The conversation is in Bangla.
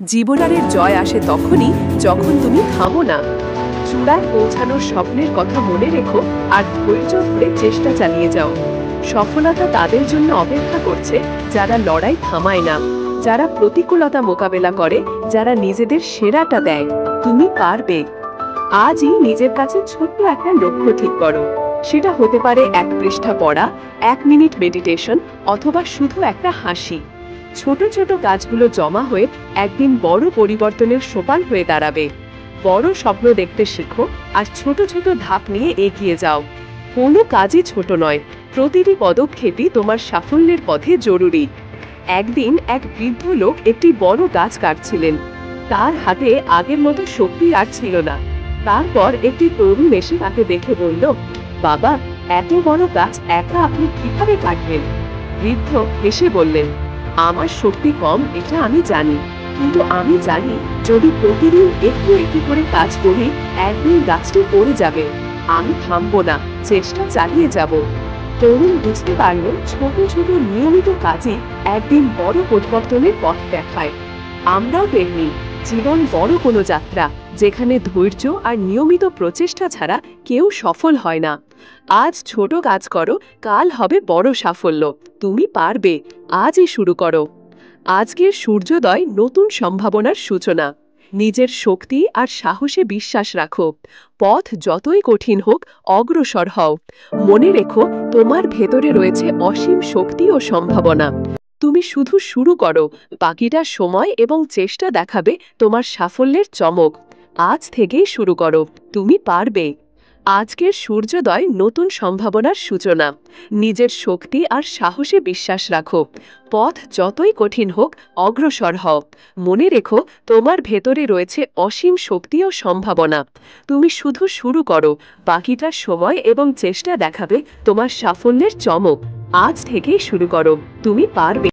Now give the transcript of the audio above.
জীবনের জয় আসে তখনই যখন তুমি থামো না। চূড়ায় পৌঁছানোর স্বপ্নের কথা মনে রেখো আর ধৈর্য ধরে চেষ্টা চালিয়ে যাও। সফলতা তাদের জন্য অপেক্ষা করছে যারা লড়াই থামায় না, যারা প্রতিকূলতা মোকাবেলা করে, যারা নিজেদের সেরাটা দেয়। তুমি পারবে। আজই নিজের কাছে ছোট্ট একটা লক্ষ্য ঠিক করো। সেটা হতে পারে এক পৃষ্ঠা পড়া, 1 মিনিট মেডিটেশন, অথবা শুধু একটা হাসি। ছোট ছোট কাজগুলো জমা হয়ে একদিন বড় পরিবর্তনের সোপান হয়ে দাঁড়াবে। বড় স্বপ্ন দেখতে শেখো আর ছোট ছোট ধাপ নিয়ে এগিয়ে যাও। কোনো কাজই ছোট নয়, প্রতিটি পদক্ষেপই তোমার সাফল্যের পথে জরুরি। একদিন এক বৃদ্ধ লোক একটি বড় গাছ কাটছিলেন। তার হাতে আগের মতো শক্তি আর ছিল না। তারপর একটি তরুণ এসে তাকে দেখে বলল, বাবা, এত বড় গাছ একা আপনি কিভাবে কাটবেন? বৃদ্ধ হেসে বললেন, আমার শক্তি কম এটা আমি জানি, কিন্তু আমি জানি যদি প্রতিদিন একটু একটু করে কাজ করি একদিন গাছটি পড়ে যাবে। আমি থামবো না, চেষ্টা চালিয়ে যাব। তরুণ বুঝতে পারল ছোট ছোট নিয়মিত কাজে একদিন বড় পরিবর্তনের পথ দেখায়। আমরাও তেমনি, জীবন বড় কোনো যাত্রা যেখানে ধৈর্য আর নিয়মিত প্রচেষ্টা ছাড়া কেউ সফল হয় না। আজ ছোট কাজ করো, কাল হবে বড় সাফল্য। তুমি পারবে। আজই শুরু করো। আজকের সূর্যোদয় নতুন সম্ভাবনার সূচনা। নিজের শক্তি আর সাহসে বিশ্বাস রাখো। পথ যতই কঠিন হোক, অগ্রসর হও। মনে রেখো, তোমার ভেতরে রয়েছে অসীম শক্তি ও সম্ভাবনা। তুমি শুধু শুরু করো, বাকিটা সময় এবং চেষ্টা দেখাবে তোমার সাফল্যের চমক। আজ থেকেই শুরু করো। তুমি পারবে। আজকের সূর্যোদয় নতুন সম্ভাবনার সূচনা। নিজের শক্তি আর সাহসে বিশ্বাস রাখো। পথ যতই কঠিন হোক, অগ্রসর হও। মনে রেখো, তোমার ভেতরে রয়েছে অসীম শক্তি ও সম্ভাবনা। তুমি শুধু শুরু করো, বাকিটা সময় এবং চেষ্টা দেখাবে তোমার সাফল্যের চমক। আজ থেকেই শুরু করো। তুমি পারবে।